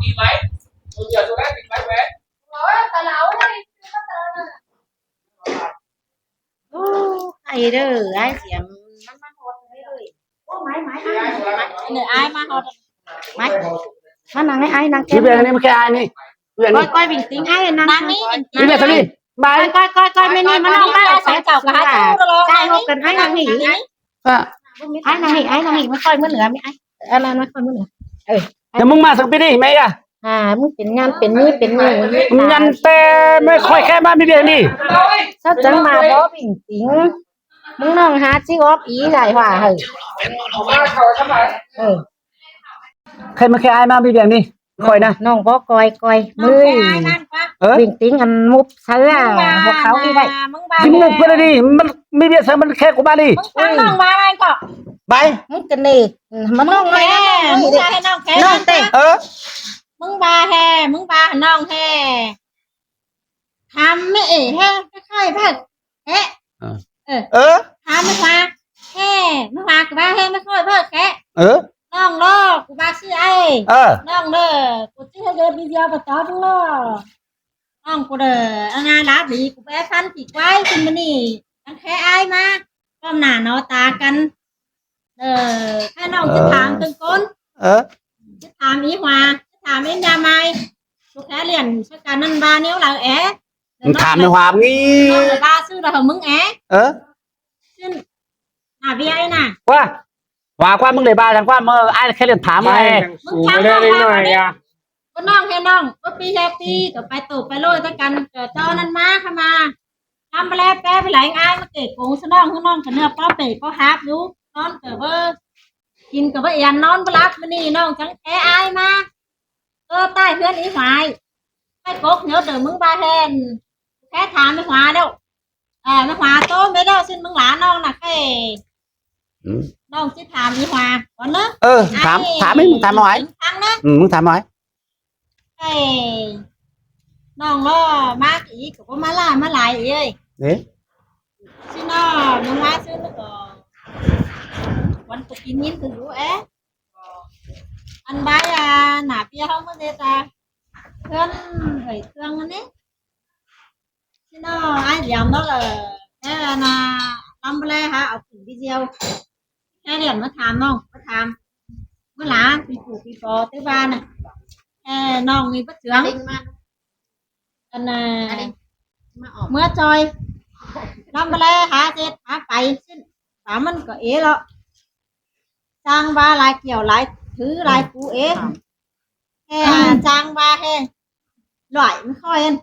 tìm máy bây giờ tôi đã tìm máy về ai đó ai xiềngมันหดเลยไม้มาหดไม้มานั่งให้ไอ้นั่งแก้ พี่เบียร์นี่มันแค่ไอ้นี่เบียร์ ก้อ นี่ ยก้อยbình tĩnhไอ้นั่งนี่ พี่เบียร์ทำนี่บาย ก้อยไม่นี่มันน้องบ้าใส่เจ้ากับไอ้ใช่หกกันไอ้นั่งนี่ไอ้นั่งนี่ไม่ค่อยเหมือนเหนือไม่ไอ้อะไรไม่ค่อยเหมือนเหนือเดี๋ยวมึงมาสักปีดิไหมอ่ะ มึงเป็นงานเป็นนี่เป็นนี่ มึงยันแต่ไม่ค่อยแค่มาพี่เบียร์นี่ sao chẳng mà có bình tĩnhมึงน้องหาชิออฟอีหลายหว่าเหรอใครมาแค่ไอ้มาพี่เบียร์นี่คอยนะ น้องบ่coiมือbình tĩnhอันมุบเสือพวกเขาอีได้ จิ้มมุกเพื่อนดิมันไม่เบียร์เสือมันแค่กูมาดิ น้องมาอะไรก็ไปมึงจะนี่มันน้องแฮ่มึงจะให้น้องแฮ่น้องเต้มึงบาแฮ่มึงบาน้องแฮ่ทำไม่แฮ่ค่อยๆพักแฮ่ทำไม่ว่าแฮ่ไม่ว่ากูบาแฮ่ไม่ค่อยพักแฮ่น้องล้อกูบาชื่อไอ้น้องเด้อกูชื่อให้เดินวิดีโอประจอบล้อน้องกูเด้อเอางานรับดีกูไปฟันปีกไว้คุณมันนี่ตั้งแค่ไอ้มาก้มหน้าเนาะตากันแค่น้องจะถามตึงก้นจะถามอีหว่าจะถามเอ็นยาไม้กูแค่เรียนสักการนั่นบาเนี้ยเรามึงถามในความงี้น้องบาซื้อเรามึงซึ่งเบียร์น่ะว่าความมึงเลยบ้าจังว่าเมื่อไอ้แค่เรียนถามไงมึงไม่ได้หน่อยอ่ะก็น้องแค่น้องก็ปีแฮปปี้ก็ไปตบไปโรยด้วยกันเกิดเจ้านั้นมาเข้ามาทำไปแล้วแปะไปหลายงานมาเกะโกงซะน้องข้างน้องกันเนื้อป้อเป๋ป้อฮาร์ปดูนอนเกิดว่ากินกับว่ายันนอนบลับมันนี่น้องจังแค่อายมาใต้เพื่อนอีหวายให้กกเนื้อเดือมึงบาแทนแค่ถามไม่หวาเด้อไม่หวาโตไม่ได้สิ้นมึงหลานน้องน่ะแค่น้องจะถามอีหวาก่อนเนอะถามไหมมึงถามหน่อยมึงถามหน่อยน้องล้อมาอีกก็มาล่ามาหลายเอ้ยชื่อน้องมึงมาชื่อแล้วก็วันตุกินยินคือรู้อันบายหนาเปียเขาไม่ได้ตาเพื่อนเหยเครื่องอันนี้ชื่อน้องไอ้เดียมđó là thế là năm bê hả ở cùng video cái điểm nó tham không nó tham nó lá bị phò tới ba này non đi bắt trưởng anh mới chơi năm bê hả chết hả phải phải mình có ý đó sang ba lại kiểu lại thứ lại cú ý sang ba he loại nó khoi anh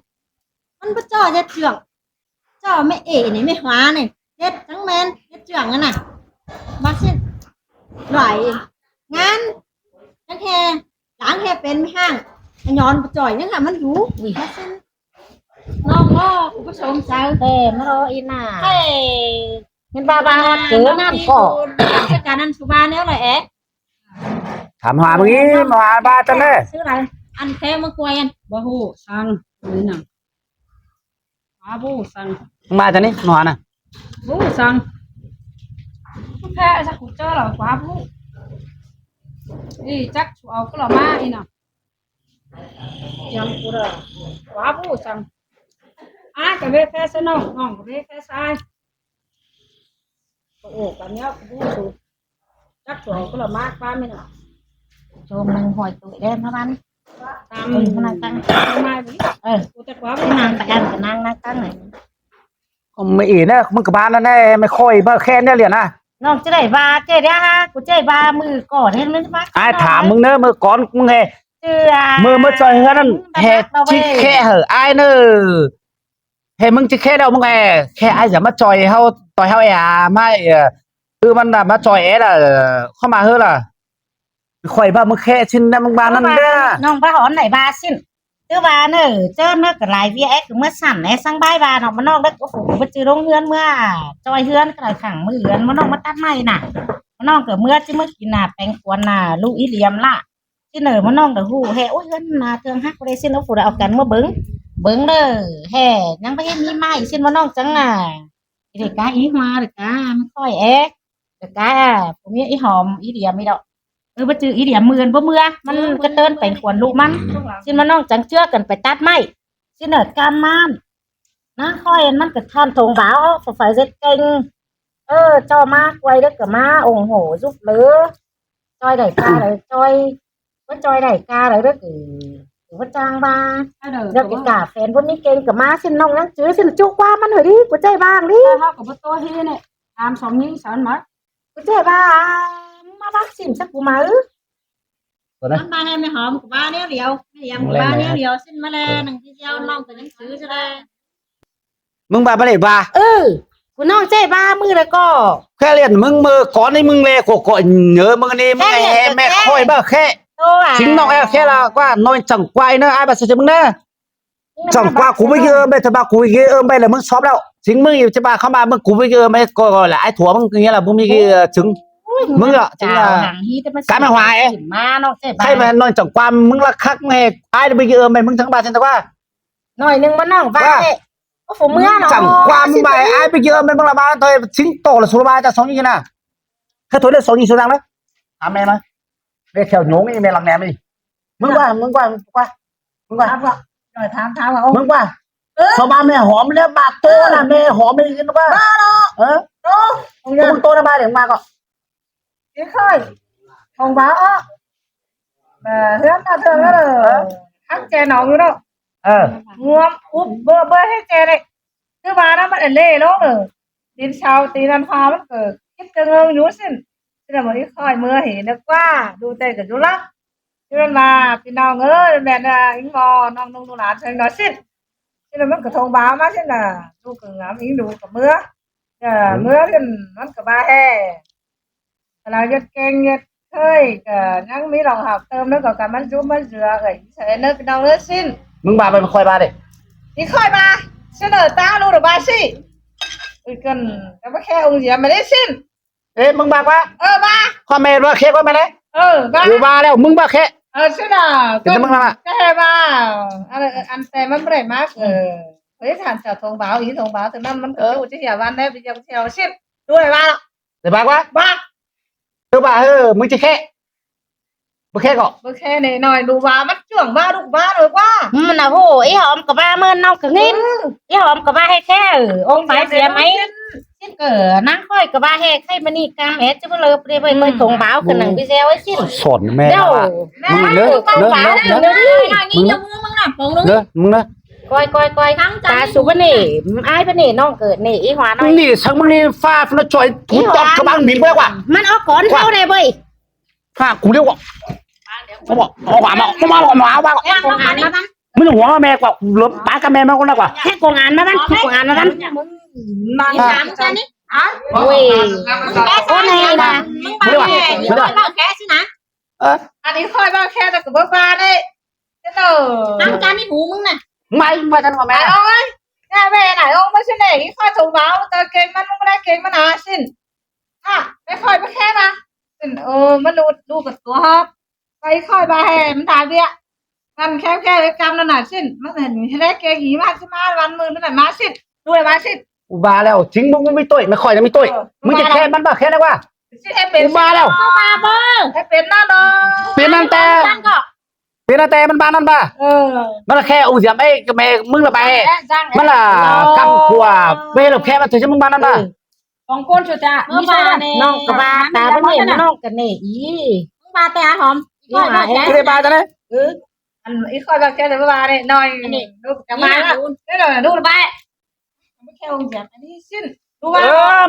มันก็จ่อเจ็ดเจืองจ่อไม่นี่ไม่หวานี่เจ็ดทั้งแมนเจ็ดเจืองนั่นน่ะมาสิหน่อยงานนั่นแค่หลังแค่เป็นไม่ห้างย้อนจ่อยนั่นค่ะมันอยู่มาสิน้องก็คุณผู้ชมใจมารออีน่ะเห็นบาเจอน้ำก่อจัดการนั่นสุบาเนี้ยเลยถามหาเมื่อกี้มาบาจังเลยซื้ออะไรอันแค่มะกวยอันบ่หูสั่งนี่น่ะบูสั่งมาจากนี่หนอนน่ะบูสั่งแค่สักขุดเจอหรอว้าบูนี่จักชัวเอาก็หล่อมาอีน่ะยังกูเหรอว้าบูสั่งกับเวแค่สนองน้องกับเวแค่ทรายโอ้กันเนี้ยบูสูจักชัวก็หล่อมากป้าไม่หน่ะโจมนังหอยตุ๋ยแดงนะมันตามพนักตั้งมาดิกูจะคว้าพนักแต่กันกับนางนักตั้งไหนไม่อีนะมึงกับบ้านนั่นแน่ไม่ค่อยบ้าแค่เนี่ยเหรียญนะน้องจะได้บาเจ๊ได้ฮะกูเจ๊บามือก่อนเห็นไหมปะไอ้ถามมึงเนอะมือก่อนมึงไงมือจอยนั่นแห่ชิแค่เหอะไอ้เนอะเฮ้มึงจะแค่เดามึงไงแค่ไอ้จะมาจอยเขาต่อยเขาไม่คือมันแบบมาจอยล่ะเข้ามาเฮ้อล่ะข่อยบ้ามึงแค่ชิ้นนั่นมึงบ้านนั่นเด้อน้องบ้าหอนไหนบาสิ้นเจ้าบาเนอะเจ้าเนอะกับลาย VX เมื่อสั่นไอ้สังใบบาน้องมันนอกได้โอ้โหมันจืดลงเฮือนเมื่อจอยเฮือนกระขังมือเฮือนมันนอกมาตัดไม้น่ะมันนอกเกิดเมื่อที่เมื่อกินน่ะแปลงควนน่ะลูกอีเหลี่ยมล่ะที่เนอมันนอกเด้อหูแห่โอ้ยเฮือนน่ะเทืองฮักบ่ได้สิ้นเอาฝูเอากันมาเบิ่งเด้อแห่ยังบ่เห็นมีไม้สิ้นมันนอกจังน่ะเด็กกาอีมาเด็กกามันค่อยเด็กกาผมมีอีหอมอีเหลี่ยมมีดอก บ่จื้ออีเดียมือนบ่เมื่อมันก็เติ้นไปขวนลูกมันสิมาน้องจังเจื้อกันไปตัดไม้สิเนิดการมานนะค่อยมันก็ท่านทงบ่าวฝ่ายเฮ็ดเก่งเจ้ามากไว้เด้อก็มาโอ้โหซุบเหลือจอยได้กาได้จอยว่าจอยได้กาได้เด้อคือว่าจ้างบาเดี๋ยวกินกาแฟนพวกนี้เก่งก็มาสิน้องยังจื้อสิจุกว่ามันเฮ้ยดิกูใจบ้างดิ เฮาก็บ่โตเฮเนี่ยตามสองยิงสอนหมด กูใจบ้ามาบักสิมสักกูมามันมาให้ไม่หอมกับบ้านเดียวไม่ยำกับบ้านเดียวสิ้นมาแล้วหนังที่เจ้าน้องก็ยังซื้อซะแล้ว มึงบ่าบ่ได้บ่า กูน้องใจบ้ามือแล้วก็ แค่เรียนมึงมือก่อนนี่มึงเลยก็nhớมึงนี่มึงแม่ค่อยบ่แค่chính nóแค่là qua nói chẳng quay nữa ai mà sẽ choมึงnữa chẳng qua cú với kia bây giờ bà cú với kia bây làมึงซ้อมแล้วchínhมึงจะมาเข้ามามึงกูvới kiaไม่gọi là ai thuaมึงnghĩa làมึงมีcái chứngมึงอ่ะchính là cái mà hoài ấy hay mà nói chẳng quaมึงlà khác nghe ai bây giờ màyมึงthắng ba trên tao qua หน่อยนึงมันน้องบ้าโอ้ผมเมื่อเนาะ chẳng quaมึงbài ai bây giờ màyมึงlà ba thôi chính tổ là số 3 ta sống như thế nào cái thôi là sống như số đang đó em mà về theo nhốn đi mày làm nè điมึงqua rồi thám tháo khôngมึงqua sao ba mẹ hóm lên bà tô là mẹ hóm đi cái nó quaมึงโตนะบ้าเดี๋ยวมาก่อน cái khơi thông báo mà hướng ta thường đó là hắc chè nóng nữa đâu ngon úp bơ bơ hết chè đấy thứ ba nó bắt để lê lố rồi tin sau tin ăn pha mất cờ kiếp chân ngông nhú xin thế là một cái khơi mưa hỉ nó qua đu tay cả chú lắm cho nên là khi nào ngỡ mẹ là anh mò nong nong nong lá thành nói xin thế là mất cả thông báo mà xin là đu cả ngắm ý đủ cả mưa mưa thì mất cả ba hè là rất keng rất hơi cả những mấy đồng học thơm nó còn cả mắt rú mắt rửa rồi sẽ nó cái đâu nữa xin มึงบ้าไปคอยบ้าดิ đi khơi ba xin ở ta luôn được ba xí ui cần cái bác khe ông gì mà đấy xin เอ๊ะมึงบ้ากว่า ba ข้อแม่ว่าแค่ว่าแม่เลย ba กูบ้าแล้วมึงบ้าแค่ xin à แต่มึงทำอ่ะ cái hè ba ăn tè mắm bể mát với thằng chào thông báo ý thông báo từ nămมันก็อยู่ที่เหี่ยวันได้ไปยังเที่ยวxinด้วยba แต่บ้ากว่า ba ตัวบ้ามึงจะแค่มึงแค่ก่อน bác khe này nói đủ ba mắt trưởng ba đụng ba rồi quáมันน่ะโหý hòm cả ba mơn nong cả nghìn ý hòm cả ba hay khe ông phải xiêm mấy xin cỡ nắng khói cả ba hay khay mani cam hết chứ lơ đi với mới thông báo cái nằng video ấy xin สอนแม่ว่ามึงเนื้อมึงนะ coi ta số bên này ai bên này nong cỡ này ý hóa nói นี่ทั้งมึงนี่ฟ้ามันจ่อยถูกต้องกับบ้านบินไปกว่า มันเอาก่อนเท่าไหร่เว้ย ฟ้ากูเรียกว่าเขาบอกเอาหวานมาเอาบ้าง กองงานมาบ้าน มึงหัวแม่กว่าลบป้ากับแม่มาคนละกว่า แค่กองงานมาบ้านกองงานมาบ้าน มาถามกันนี่ โอ้ยโอ้này là ไม่ได้ว่าไม่ได้ว่า บ้าแค่สินะ อันนี้ค่อยบ้าแค่แต่กับบ้าได้เจ้า น้ำการนี่หูมึงน่ะ ไม่ทันกับแม่ ông ơi nhà về này ông mới xin để khoai thông báo tờ kênhมันไม่ได้เก่งมันหาสินไม่ค่อยไปแค่มาสินมันดูกับตัวฮอกไปค่อยบาแห่มันถ่ายเบี้ยกันแค่ไอ้กรรมนั่นน่ะสินมันเห็นได้เก่งหีมาสิมาวันมือนั่นน่ะมาสินด้วยมาสิน อุบาแล้วจริงมึงไม่ต่อยไม่ค่อยจะไม่ต่อยมึงจะแค่มันบ้าแค่ได้ว่า สิให้เป็น อุบาแล้ว เข้ามาบ่ ให้เป็นหน้าดอ เป็นนั่นแต่เป็นนั่นแต่มันบ้านั่นบ้ามันแค่อุจจาระกับแม่มึงละไปมันละกำขวาไม่หรอกแค่มันถือจะมึงบ้านั่นบ้า ของก้นสุดจ้ะมีใช่ไหม น้องกับบ้าตาเป็นเหน้องกันนี่อี มึงมาแต่หอมก้อยบ้าแค่ คือได้บ้าจังเลย อันอีค่อยบาแค่แต่บ้าเนี่ยน้อยดูกับมาได้หน่อยดูละไปไม่แค่องค์แบบอันนี้สิ้นดูว่า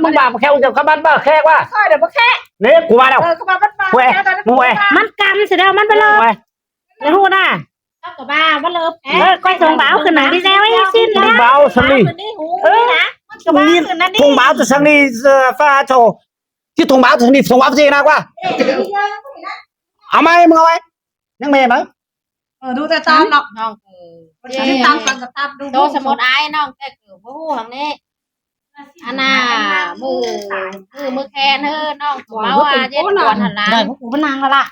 มึงบ้าแค่อุจจาระบ้านบ้าแค่ว่า ค่อยเดี๋ยวแค่ เนี่ยกูบ้าแล้ว เขาบ้าบ้า เว้ยมึงเว้ย มันกำเสร็จแล้วมันไปเลยในหูน่ะ เข้ากับบ้าว่าเลิฟ ก้อยทงบ้าขึ้นหนังดีแล้วไอ้สิ้น thông báo sang đi หูนะ thông báo từ sang đi pha trò chứ thông báo từ sang đi thông báo gì nào quaเอาไหมมึงเอาไหมยังไม่ไหม ดูแต่ตามเนาะ น้อง ตามกันกับตามดู โตสมุดไอ้น้องแต่เกิดบ่ฮู้หังนี้อันน่ะมือแคนเฮ้อน้องเมาว่าเย็ดก่อนหันหลัง ได้พวกกูมันนางแล้วล่ะ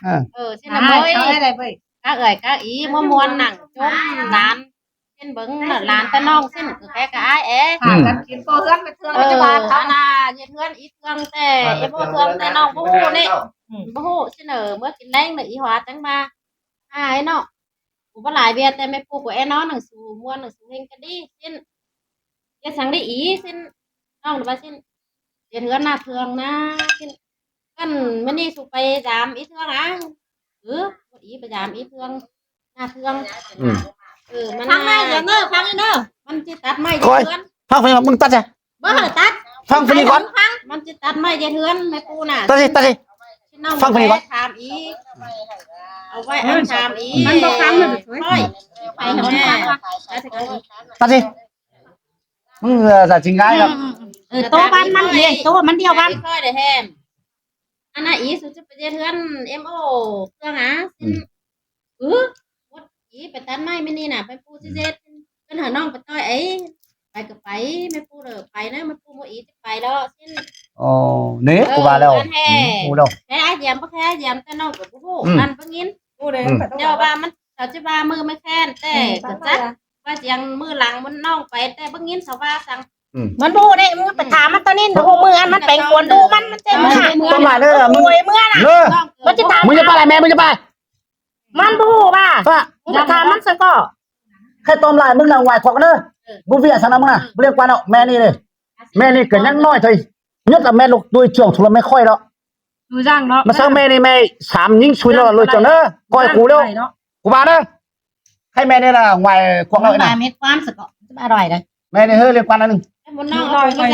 สินะเบ้ย ได้เว้ย các ơi các ýมวนหนังจมร้านเป็นเบิ้งร้านแต่น้องสิ้นคือแค่กับไอ้เอ๋ กันกินโตเฮือนไปเทือง เอ ไป อ จะบาด อันน่ะเย็ดเพื่อนอีเทืองแต่เอโบเทืองแต่น้องผู้นี่ บ่ฮู้สิเนอเมื่อกินแรงน่ะอีหวาจังมาหายเนาะกูบ่หลายเวียแต่แม่ปู่กูไอ้น้องหนังสูม่วนหนังสูเฮงกันดีสิ้นจะสั่งได้อีสิ้นน้องว่าสิ้นเดือนเฮือนหน้าเทืองนะสิ้นกันมื้อนี้สุไปยามอีเทืองอ่ะบ่อีไปยามอีเทืองหน้าเทืองมันฟังได้เดี๋ยวเด้อฟังเด้อมันสิตัดไม้เทือน ฟังไปมึงตัดจ้ะ บ่ตัด ฟังไปนี่ก่อน มันจะตัดไม้เทือนแม่ปู่น่ะ ตัดสิฟังไปนี่ก่อน ถามอีกเอาไว้อันถามอีก มันบ่ฟังเลย ค่อยไปเถอะแม่ ตัดสิมึงจะจริงง่ายครับ โตบ้านมันเลี้ยงโตมันเดียวกันค่อยได้แฮมอันน่ะอีสุจะไปเทือน MO เครื่องอ่ะวัดอีไปตัดไม้ไม่นี่น่ะไปปูซิเจ็ดเป็นหาน้องไปต้อยไอ้ไปก็ไปไม่ปูเด้อไปนะมันปูบ่อีจะไปแล้วสิ้น อ๋อนี่กูว่าแล้วกูแล้ว แค่ไอ้แยมบ่แค่แยมแต่น้องก็บ่ฮู้นั่นบ่ยิน กูเลย เดี๋ยวว่ามันเขาจะว่ามือไม่แค้นแต่ก็จักว่าเสียงมือหลังมันน้องไปแต่บ่ยินเขาว่าสั่ง มันดูได้มึงไปถามมันตอนนี้ดูมืออันมันไปควรดูมันเจ็บขา ต้นไม้เด้อมึง ป่วยเมื่อน่ะ เด้อ มันจะถาม มึงจะไปอะไรแม่มึงจะไป มันดูป่ะมึงไปถามมันซะก็ แค่ต้มลายมึงน่ะไหวขอกเด้อกูเวียสนะมึงน่ะเรียกว่าเนาะแม่นี่เลยแม่นี่เกิดยังน้อยเถยยศแม่ลูกด้วยช่วงทุรไม่ค่อยแล้ว ดูจังเนาะ มาเซอแม่นี่แม่สามยิงช่วยแล้วเลยจังเด้อก้อยกูแล้วกูมาเด้อให้แม่นี่ล่ะไหวขอก มั เรา น น่ะ มาเม็ดความซะก็จะอร่อยเลย แม่นี่เฮ้ยเรียกว่านั่นนึง มันน้องเอาไปใส่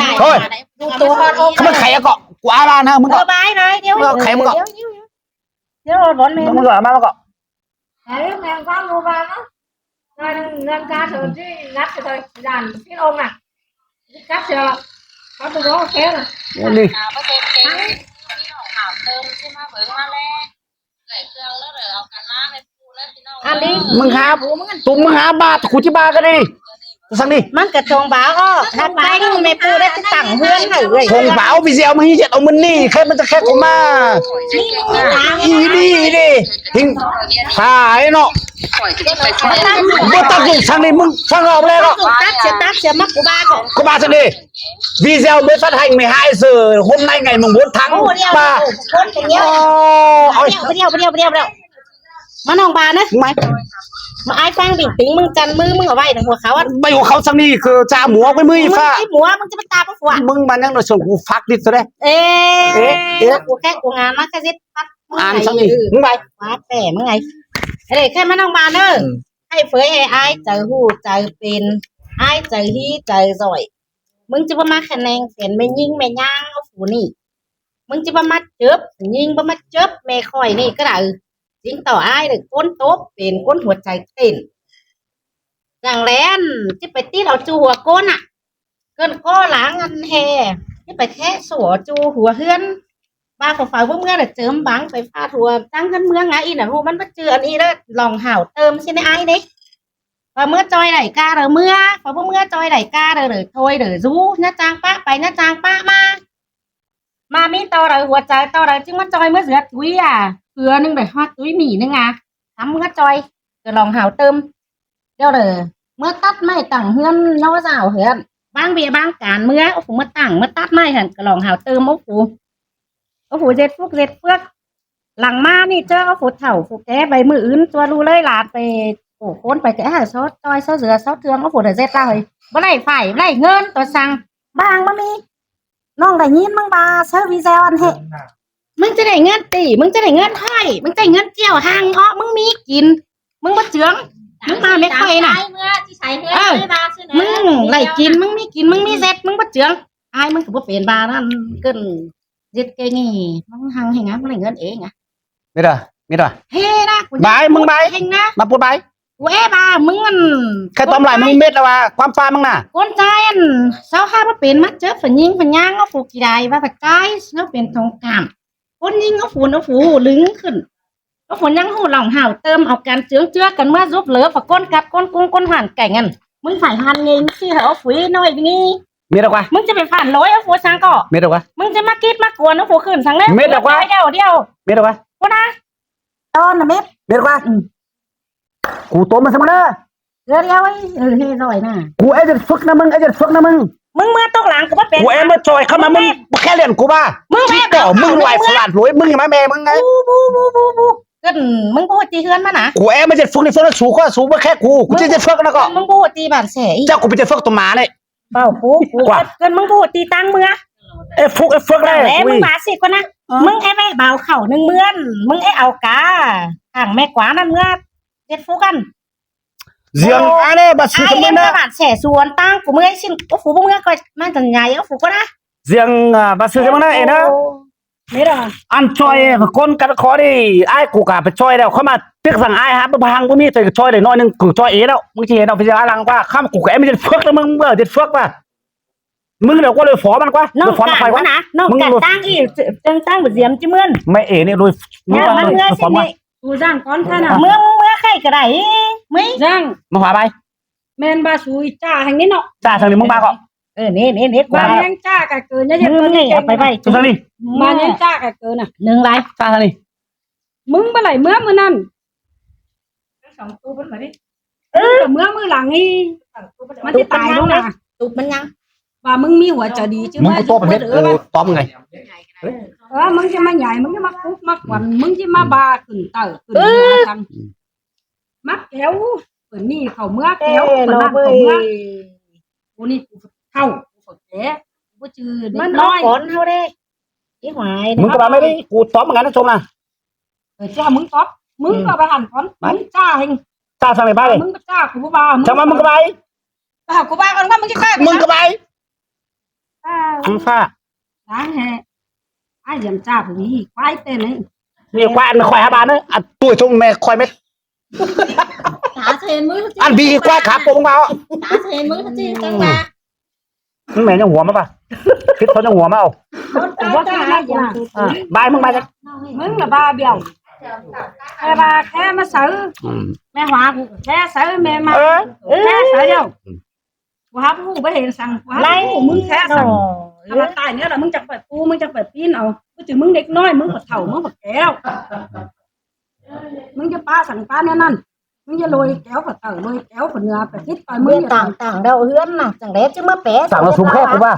ดูตัวฮอดโอ้ เขามันไข่อะเกาะกูอาลานะมึง เอ ก็ อบายเลยเดี๋ยวเดี๋ยวร้อนแม่ มึงก็มาแล้วก็ ไอ้แมงฟังดูบ้างเนาะเงินการเถิดที่นัดเลยด่านพี่องค์น่ะกัดเสียเขาตัวโอเคน่ะ นี่ บ่เสร็จเองพี่น้องข่าวเติมใช่มั้ยเบิ่งมาแล้วใส่เครื่องแล้วเด้อเอากันมาให้ปูแล้วพี่น้อง อันนี้ มึงหาตุ้มมึงหาบาทกูจิบากันดิสั่งดิ มันกระทงบ้าอ้อถ้าไปไม่ปูได้จะตั้งเพื่อนให้เลย คงเปล่าพี่เสียวมึงเจ็ดเอามันนี่แค่มันจะแค่กูมาอีดิหิงหายเนาะบ่ตัดอยู่สั่งดิมึงฟังออกเลยก็ ตัดเสียมักกูบ้าก็ กูมาสั่งดิพี่เสียวไม่ฟัดให้ไม่หายเสือhôm nay ngày mùng 4 tháng 3 คนเป็นเยอะไปเดียวมาน้องบานะมาไอ้ฟังดิ่งติ๋งมึงจันมือมึงเอาไว้ในหัวเขาอ่ะ ไม่ของเขาสั่งนี่คือจ่าหมูไปมือฟ้า ไอ้หมูมึงจะไปตาปะฝัว มึงมันยังโดนส่งกูฟักดิซะเด้ กูแค่กูงานมาแค่ซิดปัด อ่านสั่งนี่มึงไป ว้าแต่มึงไงไอ้แค่มาน้องบาเนอให้เฟยไอ้เจอหูเจอเป็นไอ้เจอฮีเจอซอยมึงจะมาคะแนนเสียนไม่ยิงไม่ย่างเอาฝูนี่มึงจะมาเจ็บยิงมาเจ็บแม่คอยนี่ก็ได้จริงต่อไอ้เลยก้นโต๊ะเป็นก้นหัวใจเต้นอย่างแรนจะไปตีเราจูหัวก้นอ่ะเกินข้อหลังอันแห่จะไปแค่สัวจูหัวเฮือนบ้าฝ่ายพวกเมื่อน่ะเจิมบังไปฟาดหัวตั้งกันเมืองไงอีน่ะโหมันมาเจออันนี้แล้วลองห่าวเติมสิในไอ้เด็กพอเมื่อจอยไหลกาเด้อเมื่อพอพวกเมื่อจอยไหลกาเด้อโทยเด้อจูน้าจางป้าไปน้าจางป้ามามีต่อเด้อหัวใจต่อเด้อจึงมาจอยเมื่อเสือตุ้ยอ่ะเกลือนึงเด้อฮอดตุ้ยหนีนึงอ่ะทำเมื่อจอยก็ลองห่าวเติมเดี๋ยวเด้อเมื่อตัดไม้ตั้งเฮือนย่อสาวเฮือนบางเบียบางการเมื่อโอ้โหเมื่อตั้งเมื่อตัดไม้หั่นก็ลองห่าวเติมโอ้โหเจ็ดเฟือกหลังมานี่เจอเอาฝูเถ่าฝูแก่ใบมืออื่นตัวรู้เลยหลาดไปโอ้โคนไปแก่หาซอสจอยซอสเสือซอสเทืองเอาฝูเดือดเจ็ดเลยบ่ได้ฝ่ายบ่ได้เงินตัวสั่งบางบ่มีน้องได้ยินมึงบาเซอร์วิสอันเฮมึงจะได้เงินตีมึงจะได้เงินให้มึงจะได้เงินเจียวห่างอ้อมึงมีกินมึงบ่เจืองมึงมาไม่ค่อยน่ะ เมื่อที่ใช้เฮือนไม่มาซื่อนะ มึงไล่กินมึงมีกินมึงมีเซ็ตมึงบ่เจืองอายมึงก็บ่เป็นบานั่นเกินเจ็ดเกนี่มึงหังให้งะมึงได้เงินเองอ่ะ ไม่ได้ เฮ้นะ บายมึงบาย เฮงนะ มาพูดบาย เว้บามึงมัน แค่ต้มลายมึงเม็ดแล้วว่าความฟ้ามึงน่ะ คนใจอันเสาห้ามาเป็นมัดเจอฝันยิงฝันย่างเอาฝูกี่ใดว่าปัจจัยเนาเป็นทองคำคนยิงเอาฝูลึงขึ้นเอาฝูยังหูหล่องห่าวเติมเอาการเจือกันเมื่อซุบเหลือฝักก้นกัดก้นกุ้งก้นหันไก่เงินมึงฝ่ายหันเงินที่เอาฝูน้อยนี่ เม็ดแล้วว่า มึงจะไปผ่านร้อยเอาฝูสังก็ เม็ดแล้วว่า มึงจะมากิดมากวนเอาฝูขึ้นสังเลย เม็ดแล้ววะ เดียว เม็ดแล้วว่า กูนะตอนน่ะเม็ด เม็ดแล้วว่ากูต้มมันซะมาเด้อ เดียวไอ้เฮ้ร่อยน่ะ กูไอ้จะฝึกนะมึง มึงเมื่อตกหลังก็บ่เป็น กูเอ็มมาจอยเข้ามามึงแค่เรียนกูบ้ามึงแม่เก่ามึงรวยสลัดรวยมึงยังไม่แม่มึงไง บูก็มึงพูดตีเฮือนมานะ กูเอ็มมาจะฝึกในฝึกแล้วสูก็สูมาแค่กูจะฝึกนะก็ มึงพูดตีบาดแส เจ้ากูไปจะฝึกตัวหมาเลย เปล่ากูก็มึงพูดตีตังเมื่อ เอ้ฝึกได้ แล้วมึงบาสิก็นะมึงไอ้แม่เบาเข่า1 มื้อนมึงไอ้เอากาห่างแม่กว่านั่นเมื่อเด็ดฟูกัน เสียงอะไรบัดซื้อ ไอ้ ทำไม เอ็ม นะ บาดแสส่วนตั้งกูมึงไอ้ชินโอ้ฟูมึงก็มันจังใหญ่โอ้ฟูก็นะ เสียงบัดซื้อทำไมนะเอ็นะ ไม่หรอ อันจอยคนกันขอดิไอ้กูกะไปจอยแล้วเขามาตึกสั่งไอ้ฮะบางมึงมีแต่จอยได้น้อยนึงกูจอยเอ๋แล้วมึงจะเห็นเอาไปจะลังว่าข้ามกูแกไม่จะฝึกแล้วมึงเบื่อจะฝึกป่ะมึงเดี๋ยวก็เลยฝอมันกว่า น้อง ฝอ กั มันใคร น วะ นะน้องกันตั้งอีจังตั้งแบบเสียมจิ้มเงิน ไม่เอ๋นี่โดยมึง มันเมื่อ ฝ สิ อมา นี่ กูจ้างก้อนท่านอ่ะ เมื่อใครก็ได้มึง จ้าง มึงหาไป แมนบาสุยจ้าแห่งนี้เนาะ จ้าทางนี้มึงมาก็ นี่ก บา ว่า ยังจ้ากันเกินเนี่ย มึงไงเอาไป ทางนี้ บายังจ้ากันเกินอ่ะ 1 ไร จ้าทางนี้ มึงเมื่อไหร่เมื่อนั่น2 ตู้เป็นแบบนี้เมื่อหลังนี่มันจะตายแล้วนะ ตุบมันยัง ว่ามึงมีหัวใจดีใช่ไห มึ ม งกูโตเป็นเม็ดกูต้อมไง มึงจะมาใหญ่มึงจะมาคุกมาขวัญมึงจะมาบาขึ้นเต่าขึ้นจังมักแก้วเปิดนี่เขาเมื่อแก้วเปิดนั่นเขาเมื่อกูนี่กูเท่ากูฝดแก้กูจือเด็ มัน ก น้ น้ อ อย ย ก่อนเฮาเด้อีหวาย มึงก็มาไม่ได้กูต้อมเหมือนกันนะชมนะ จ้ามึงก๊อปมึงก็ไปหันก่อนมึงจ้าเอง จ้าทางไหนบ้างเลย มึงก็จ้ากูบ้า จังมามึงก็ไป กูบ้าก่อนว่ามึงจะกล้า มึงก็ไปอังฟ้า ล้างแห่ไอ้ยำจ้าผมนี่ควายเต้นนี่ นี่ควายอันควายฮาบานนะอันตัวชมแม่ควายเม็ด ตาเซนมือ อันบีควายขาโป่งมา ตาเซนมือจีจังมา มึงแม่ยังหัวมาป่ะคิดเขาจะหัวมาเอา ว่าแค่ไหนกูนะ บายมึงบายจัง มึงละบ้าเบี้ยวแค่บ้าแค่มาซื้อแม่หวากูแค่ซื้อแม่มาแค่ซื้อเดียวกูหาผู้ไปเห็นสั่งกูหาผู้มึงแค่สั่งถ้ามันตายเนี่ยแหละมึงจะเปิดกูมึงจะเปิดปีนเอากูจือมึงเด็กน้อยมึงเปิดเถ่ามึงเปิดแก้วมึงจะป้าสั่งป้าเนี่ยนั่นมึงจะโรยแก้วเปิดเต่าโรยแก้วเปิดเนื้อเปิดติดไปมึ เมื่ ง อต่างๆเดาเฮือนน่ะจังได๋จะมาแปะ สั่งมาสูงแค่กูป่ะ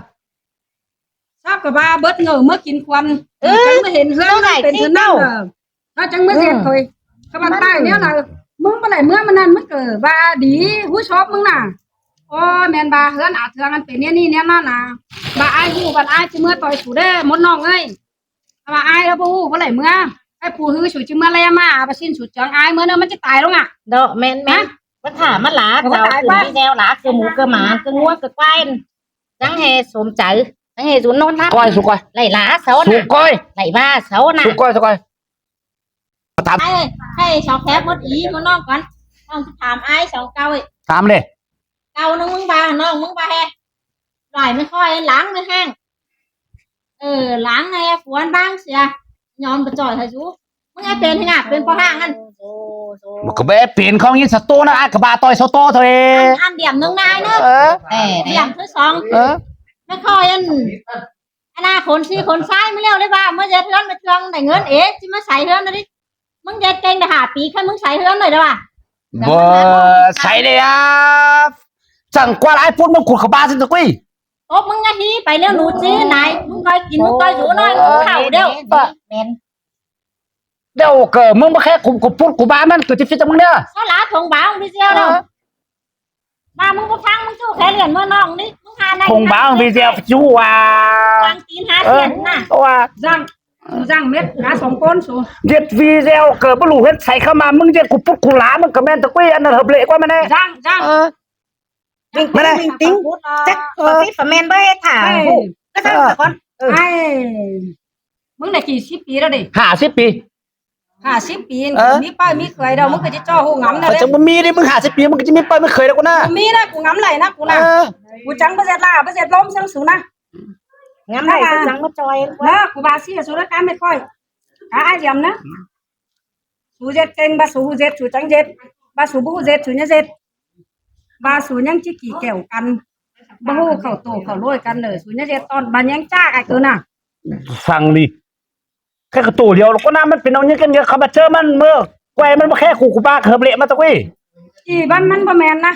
ทราบกับบ้าเบิดเงาเมื่อกินควันจังไม่เห็นเฮือนเป็นเท่านั้นถ้าจังไม่เห็นเคยขบันใต้เนี่ยนะมึงเมื่อไหร่เมื่อมันนั่นมึงเกิดบ้าดีหูชอบมึงน่ะโอ้แมนบ้าเฮือนอาเทืองกันเป็นเนี่ยนี่เนี่ยนั่นน่ะบ้าไอ้หูบ้าไอ้จะเมื่อต่อยสูได้มดน้องเอ้ยบ้าไอ้แล้วปูเมื่อไหร่เมื่อไอ้ปูฮือสูจะเมื่อไรมาไปสิ้นสุดจังไอ้เมื่อเนอะมันจะตายแล้วอ่ะ ดอกแม่นมันถามมันหลาเจ้าคือมีแนวหลาคือหมูคือหมาคืองัวคือควายจังแห่สมใจจังแห่สุนนนทับ ก้อยสุก้อย ไหลหลาเสา สุ น่ะ ก้อย ไหลบ้าเสาน่ะ สุก้อยสุก้อยถาม ให้ชาวแคบมดอีมน้องก่อนน้องถามไอ้สองเก้า ถามเลย เก้านึงมึงบาน้องมึงบาแฮหน่อยไม่ค่อยล้างไม่แห้งล้างไงฝวนบ้างเสียยอมกระจ่อยให้chúมึงไอ้เป็นที่น่ะเป็นพอห้างนั่น มันก็แบบเปลี่ยนของยี่สตูนะไอ้กระบาต่อยโซโต้เถอะ อันเดียมนึงนายเนอะ แต่ เดียมที่สองไม่ค่อยอันน่าคนซี่คนซ้ายไม่เร็วเลยบ้าเมื่อจะเทือนมาเทืองได้เงินเอ๊ะจะมาใส่เทือนนะดิมึงเด็ดเก่งแต่หาปีแค่มึงใส่เทือนหน่อยเด้อว่ะ บ่ใส่เลยอ่ะสั่งกว่าไอ้พูดมึงขุดกระบาสิตะกุ้ย โอ้มึงไงทีไปเร็วหนูจีไหนมึงคอยกินมึงคอยอยู่หน่อยมึงเข่าเดียว แม่น เดี๋ยวเกิดมึงมาแค่กูพูดกูบ้ามันกูจะฟิตมึงเนี่ย เขาล้าทงบ้ามึงพี่เจียวเด้อมามึงก็ฟังมึงจู้แค่เหรียญเมื่อน้องนี่มึงหาไหน คงบ้าพี่เจ้าจู่ว่า ฟังตีนหาเสียนน่ะ ว่า ร่างเม็ดหา2 ก้นสู เด็ดวีเจ้าเกิดบ่รู้เฮ็ดใส่เข้ามามึงจะกูพูดกูหลามันก็แม่นตะกุ้ยอันนั้นเฮบเละกว่ามันแน่ ร่าง วิ่งติ้งจักพี่ฝแม่นบ่ให้ถามก็ทำก่อน ไอ้มึงได้กี่10 ปีแล้วดิ 50 ปี 50 ปีมีป้ายมีเคยเดามึงก็จะจ่อหูงำนะ เขา เด้ จะบ่มีดิมึง50 ปีมึงก็จะมีไปไม่เคยแล้วกูนะ มีนะกูงำไหลนะกูนะกูจังบ่เสร็จล่ะบ่เสร็จล้มซังสูนะ งั้นไหนจังมาจอย นะกูบาซี่สูละกันไม่ค่อยหาไอ้ยำนะสูเจ็ดเก่งบาสูเจ็ดสูจังเจ็ดบาสูบูเจ็ดสูเนี่ยเจ็ดบาสูยังจิกี่แก้วกันบ่ฮู้เข้าโตเข้าโรยกันเลยสูเนี่ยเจ็ดตอนบายังจ้าไอ้ตัวน่ะ ฟังดิแค่กระตูเดียวแล้วก็น้ามันเป็นเอาเนี้ยกันเยอะเขามาเจอมันเมื่อแกมันมาแค่ขู่กูบ้าเฮิบเละมาตะกุ้ย อีบ้านมันบ่แม่นนะ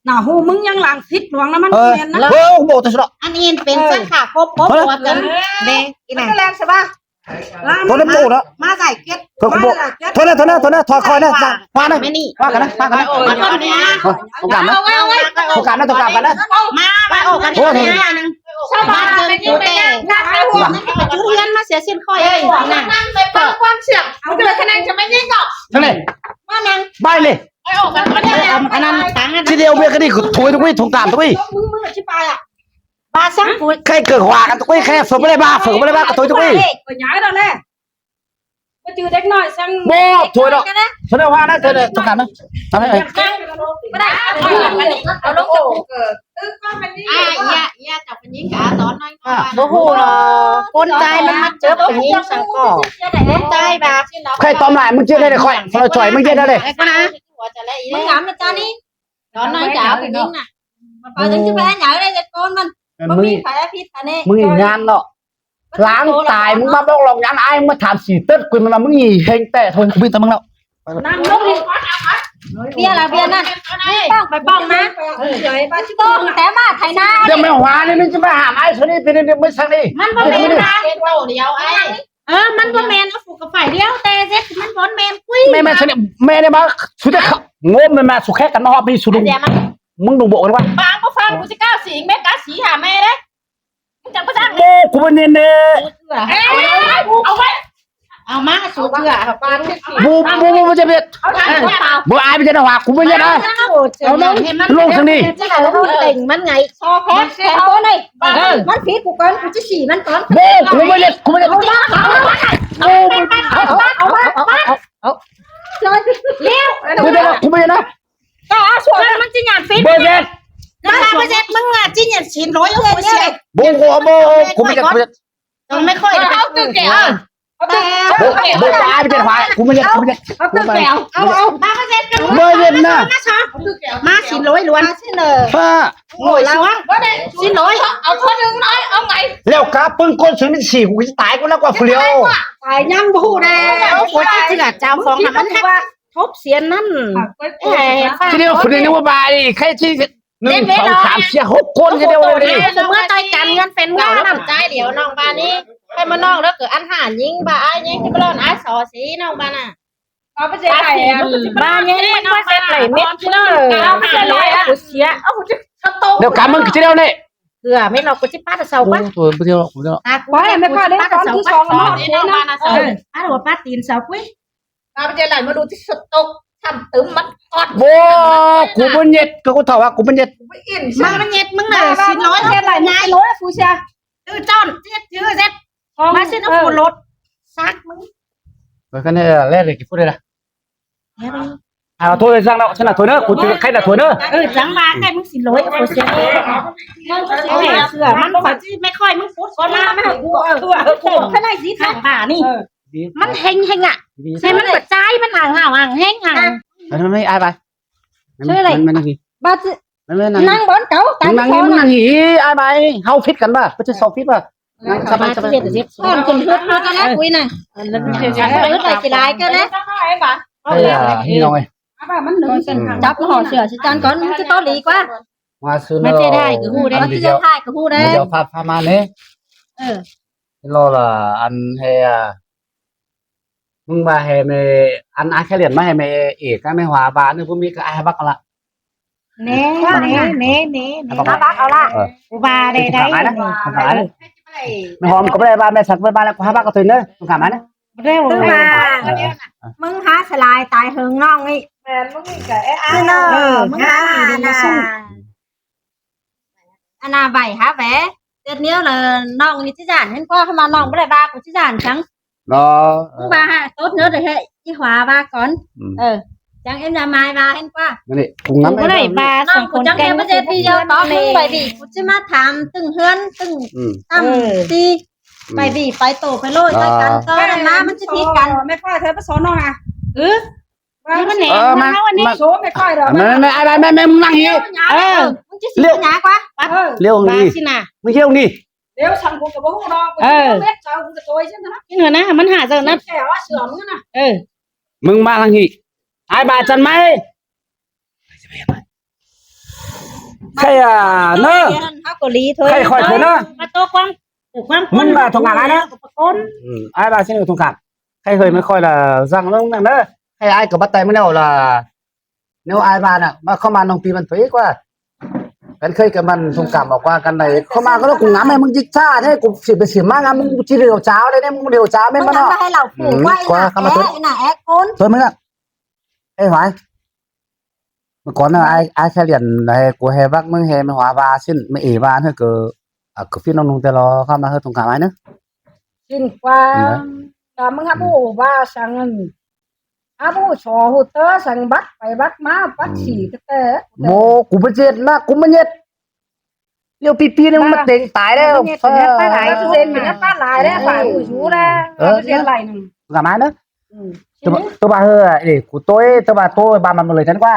หน้าหูมึงยังหลังพิษหลวงนะมัน เออ เรียนนะ เออบอกตัวสุด อันนี้เป็นสังขาครบตัวกันเด้อี มัน น่ะ ก็แรงใช่ป่ะ ตัวนั้นบอกนะ มาใส่เก็ด ตัวกูบอกตัวนั้นถอยคอยนะว่านะ ไม่นี่ ว่ากันนะว่ากันนะ มาก่อนเนี่ย ตรงกลางนะตรงกลางนะตรงกลางกันนะ มาออกกันเนี่ยนึงชาวบ้านเป็นอยู่แต่นั่งไปหัวจุเรียนมาเสียสิ้นค่อยเอ้ยนั่ง ไปฟังความเสียงเอาเลยคะแนนจะไม่ยิ่งหรอก นั่นเลย ว่านัง ไปเลย ไปออกกันก่อนเนี่ย อันนั้นตังอัน ทีเดียวเบียกันนี่ถอยตรงนี้ตรงกลางตรงนี้ มึงอธิบายอ่ะ บาสังปุ๋ย แค่เกิดขวากันตรงนี้แค่ฝึกไม่ได้บ้าฝึกไม่ได้บ้าก็ถอยตรงนี้ ก็ย้ายแล้วแหละมาจือเด็กน้อยสั่ง บอกถอยดอกแสดงว่านะเธอตรงกลางนะทำให้ ไม่ได้เอาลงจากกูย่าจับเป็นยิงกาสอนน้อย บ่ฮู้หรอกคนตายมันมาเจอเป็นยิงสังก่อคนตายบา ใครตอมหลายมึงเชื่อได้เลยค่อยเราจ่อยมึงเชื่อได้เลย ไอ้คนนะ มึงngắm là cha đi đó nói chào cái tiếng nè mà phải đứng chứ phải nhớ đây cái con mình มึง biết phải biết phải nè มึงงานเนาะล้างตายมึงมาบอกหลอกงานไอ้มึงมาถามสีเต้นกูมันมามึงหีเฮงแต่ทนกูบินตะมึงแล้ว นั่งลงดิ bia là bia nè bong phải bong má bong té mà thầy na เดี๋ยวไม่หวานนี่มึงจะมาหามไอ้คนนี้เป็นไม่สั่งนี่ มันบ่แม่นนะเป็นโตเดียวไอ้มันบ่แม่นเอาผูกกับฝ่ายเดียวแต่เซ็ตมันบ่แม่นคุย แม่แม่ฉันแม่เนี่ยมาสุดท้ายงมแม่สุดแค่กันนอกมีสุดมึงดูโบกันว่า ฟังก็ฟังกูจะก้าวสีเม็ดก้าวสีหาแม่เด้มึงจังก็จัง โอ้กูเป็นเนี่ย เอาไว้ เอามาสู่เถื่อ บูจะเป็น เอาทางเปล่า บูอายไปจะหวากูไม่จะได้ เอาลงให้มัน ลงทางนี้ จะหาพูดเต่งมันไง so khép khép con nàyมันผิดกูก่อนกูจะสีมันก่อน โบกูไม่เล่นกูไม่เล่น เอามาchơi liêu กูไม่เล่นกูไม่เล่นนะ ก็ส่วนมันจะหยาดฟิต เบอร์เจ็ด มาบ่เซ็ตมึงอ่ะจิเนี่ยชิ้นร้อยเอาไปเสีย บูกูไม่เล่นกูไม่เล่น ต้องไม่ค่อย เอาตึกแกเอาตึก บูอายไปจะหวากูไม่เล่นกูไม่เล่น เอาตึกแกเอามาบ่เซ็ตกัน เบอร์เจ็ดนะ มาชิ้นร้อยล้วน xin nè ป้า โง่ล้วนชิ้นร้อย เอาคนนึงน้อยเอาไง แล้วกาปึ้งก้นสุดมันสี่กูจะตายกูแล้วกว่าเฟลียว ฝ่ายย่ำบูแดง เอาหัวจะเจือเจ้าของมันทบเสียนนั่น ทีเดียวคนนี้ว่าบาดิแค่ที่1 2 3 4 6คนทีเดียวเลย เมื่อต่อยกันเงินเป็นเงาน้ำใจเดี๋ยวน้องบ้านนี้ให้มาน้องแล้วเกิดอันหารยิงบ้าไอ้ยิงที่บ้านไอ้สอสีน้องบ้านน่ะ เอาไปเจ๊ไข่บ้านยิงมันไม่เสร็จเลยเม็ดเลยเอาไปเลยกูเสียเอาจะโต เดี๋ยวกำมึงทีเดียวเนี่ย เกลือไม่เรากูจะป้าตะเสาป้า ตัวทีเดียวทีเดียว ตากูไม่ค่อยได้ตอนที่สองแล้วน้องบ้านน่ะเสาอ้าวป้าตีนเสากุ้ย เอาไปเจอไหนมาดูที่สต๊อกทำตึมมันกอด โว้กูเป็นเย็ดกูถามว่ากูเป็นเย็ด มันเย็ดมึงน่ะสิร้อย เจ๊ไหลนายร้อยฟูเชีย ตื้อจ้อนเจ็ดชื่อเซ็ตมาสิน้ำฝนรถซักมึง ก็เนี่ยแรกเลยกี่พูดเลยนะthôi sang đâuฉันน่ะthôi nữaกูจะใครน่ะthôi nữa จังบ้าแค่มึงสิร้อยกูเสียมึงก็สิแม่เสือมันขอที่ไม่ค่อยมึงพูดก็มาไม่ให้กูกูแค่ไหนสิทางบ้านี่มันเฮงอ่ะใช่มันกระจายมันห่างเฮงห่าง มันไม่ai bàiมันนั่งหี ba มันไม่นั่ง năng bón cấu นั่งหีมันนั่งหีai bài เฮาฟิตกันป่ะไม่ใช่2 ฟิตป่ะสบาย con cùng hút nó cái lá quý này hút này chỉ lại cái đấy เฮ้ยนี่น้อย đập nó hồ sửa chỉ chăn con cái to lý quá มาซื้อ ไม่ได้คือฮู้ได้ nó chỉ cho hai cái hu เดี๋ đấy ยวพามาเนี่ยรอละอันเฮียมึงมาเฮเมอันอาแค่เรียนมาเฮเมเอกก็ไม่หัวบานนึงพวกมีก็ไอ้บักละ nè nó bácเอาละกูบาได้ได้ ไม่หอมก็ไม่ได้บ้านแม่สักไปบ้านแล้วก็หาบ้านก็ถึงเนอะต้องการไหมนะ เร็ว tức là mừng há sẽ lại tại hương non đi แม่มึงนี่กับไอ้ mừng há Anna bảy há vé tất nếu là non như thế giản nên qua mà non với lại ba của thế giản trắng รอ cũng ba ha tốt nữa rồi hệ chi hòa ba con chẳng em nhà mai ba em qua นี่กุ้งน้ำ กูได้บาสอง non ค của น chẳng แกง em bây giờ video to hơn bởi vì của chứ mà tham từng hơn từng tâm đi bởi vì phải tổ phải lôi phải cắn cơ là máมันจะทีกัน ไม่ค่อยเธอไปสอนน้องอ่ะ นี่มันแหนมาวันนี้ โซไม่ค่อยหรอก ไม่ไอ้บ้านแม่มึงนั่งหี มึงจะสีหนาquá เร็ว บา นี่ สินะ มึงเที่ยวนี่ เดี๋ยวฉันกูกับพวกน้องกูเม็ดเจ้ากูจะโวยใช่ไหมนะ นี่เหรอนะมันหาเจอนะ แก่ว่าเสื่อมมึงนะ มึงมาทางหีไอ้บ้านจันไหม ใครอ่ะเนอะ เฮาก็ลีthôi ใครคอยเถอะเนอะ มาโตความความ มึงlà thằng nào ai đó? คน ai là xin được thông cảm hay hơi mới coi là rằng nó rằng đó hay ai có bắt tay mới đâu là nếu ai bàn à mà không bàn đồng tiền mình phí quáกันเคยกับมันสงครามบอกว่ากันไหนเข้ามาก็ต้องกูงามแม่มึงจิกซ่าเนี่ยกูสิไปเสียมากงามมึงจีเดียวเช้าเลยเนี่ยมึงเดียวเช้าไม่มาเนาะ ให้เราผูกไว้น่ะแอ๊กคน thôiมึงอ่ะเอ้ยหอยเมื่อก่อนน่ะaiแค่เรียนในกูเฮบักมึงเฮไม่หัวบาสิ้นไม่เอวาเธอก็ก็พี่น้องแต่รอเข้ามาเฮสงครามไอ้เนอะ xin qua là mừng abu ba sang abu cho hụt tớ sang bắt phải bắt má bắt chỉ cái tê โมกูไม่เจ็ดนะกูไม่เจ็ดเดี๋ยวปีนึงมันเต็งตายแล้ว phải lại cái tên mình phát lại đấy phải bùi chú ra cái tên lại nè กับไม้เนอะตัวบาเฮอเอ้กูตัวบาตัวบามันเลยฉันกว่า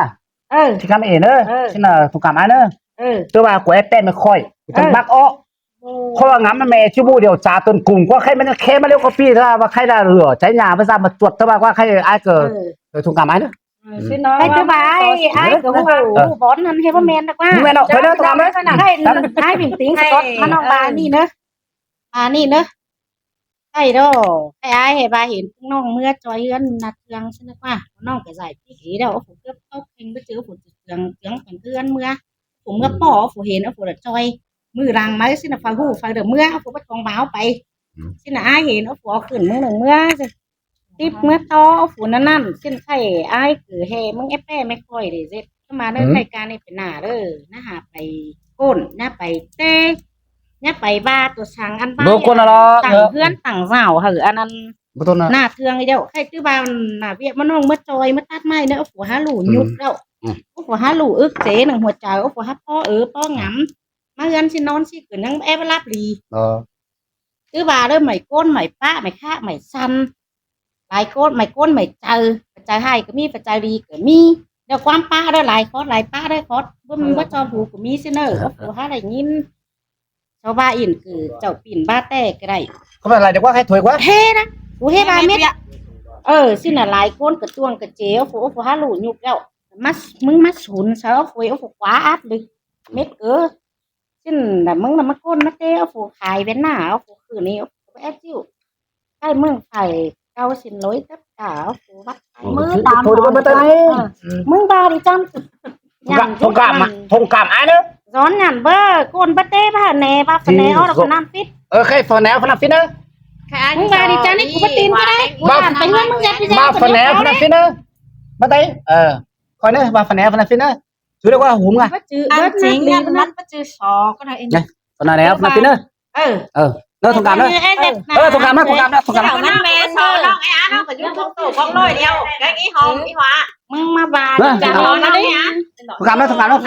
ที่คำเอ๋เนอะฉันน่ะถูกกับไม้เนอะตัวบากูแอดเต้นไม่ค่อยฉันบักอ้อเพราะว่างั้นมันแม่ชิบูเดียวจ่าตนกลุ่มก็ใครมันแค่มาเร็วก็ปีถ้าว่าใครได้เหลือใช้ยาภาษามาตรวจตัวบาว่าใครไอ้เกิดถูกกับไม้เนอะ xin nói ให้ตัวบายไอ้ก็หูบอลนั่นให้พ่อแม่นนะว่า มึงแม่เนาะไปเนอะตัวนั้น ให้ให้ผิงติงสกอตมาน้องบานี่เนอะนี่เนอะให้ดอให้ไอ้ให้บาเห็นน้องเมื่อจอยเอื้อนนัดเทืองใช่ไหมว่าน้องก็ใส่พี่ขีเดี๋ยวผมก็เข้าเพลงไปเจอผมเทืองของเพื่อนเมื่อผมก็ป่อผมเห็นผมเดือดจอยมือรังมาสินะฟังหูฟังเดือเมื่อผมก็ทองเบาไปสินะไอ้เห็นผมขึ้นมือหนึ่งเมื่อติบเมื่อต่อฝนนั่นสินไข่ไอ้คือเฮมึงแอบแป้ไม่ค่อยเลยเซ็ตมาเดินรายการในเป็นหน้าเด้อนะหาไปก้นนะไปเต้นะไปบ้าตัวช้างอันบ้าต่างเพื่อนต่างสาวเหอะอันนั้นหน้าเทืองไอ้เดียวใครตื้อบ้านหน้าเวียมันน้องเมื่อจอยเมื่อตัดไม้เนอะหัวฮาหลูยุบแล้วหัวฮาหลูอึกเจ๊หนึ่งหัวใจหัวฮาพ่อพ่องำมาเงินสินอนสิเกิดนั่งแอบรับดีตื้อบ้าเด้อใหม่ก้นใหม่ป้าใหม่ข้าใหม่ซันหลายก้นใหม่ก้นใหม่ใจให้ก็มีใจดีก็มีเดี๋ยวความป้าได้หลายคอร์สหลายป้าได้คอร์สว่าจอผูก็มีสิเนอะหัวฮาอะไรยินชาวบ้านอื่นคือเจ้าปิ่นบ้าแต่ก็ได้ เขาเป็นอะไรเดี๋ยวว่าให้ถอยกว่า เฮนะกูเฮบาเม็ดสิน่ะหลายคนกระต้วงกระเจียวฟูฮาหลูยุกแล้วมึงมาศูนย์เช้าฟูฟูขวาอัพเลยเม็ดสิน่ะมึงน่ะมาก้นมาเต้ฟูขายเป็นหน้าฟูคืนนี้ฟูแอดจิ้วใช่มึงไข่เกาสินร้อยตับจ๋าฟูบัดมือตามมึงบาดิจัง ทงกามไอ้เนอะ ร้อนยันเบอร์ก้นบัดเต้บ้าแน่บ้าฟแน่เราก็น้ำฟิต ใครฝนแนวฝนฟินเนอะ มึงบาดิจังนี่กูไปตีนก็ได้กูอ่านไปเพื่อนมึงยัดไป มาฝนแนวฝนฟินเนอะมาตีคอยเนอะมาฝนแนวฝนฟินเนอะชื่อเรียกว่าหุ่มไง อันจริงเนี่ยมันก็จือสอก็ได้เอง ฝนแนวฝนฟินเนอะเนอะทงกามเนอะทงกามเนอะทงกามเนอะทงกาม นั่นแม่น้องไอ้อาน้องก็ยุ่งของตู่ของน้อยเดียวแกอีหอมอีหวา มึงมาบา จังน้องนี่ ทงกามเนอะทงกามเนอะ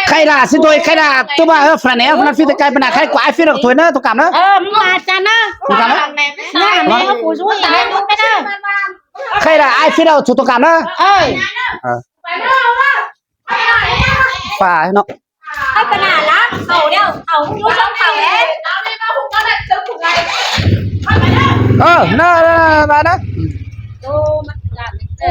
ใครด่าสิตัวใครด่าตัวบ้าฝนแนวฝนฟินแต่ไกลเป็นใครกว่าไอ้ฟินถอยเนอะทงกามเนอะ มึงมาจ้านะ ทงกามเนอะ แม่เขาปูช่วยตายมึงไปเด้อ ใครด่าไอ้ฟินเอาถูกทงกามเนอะฝ่ายเนาะ ไอ้ขนาดละเอาเดียวเอายุ่งต้องเอาเอง เอาเลยมาผมก็ได้เจอผมไง เนอะมาเนอะ ดูมันจะ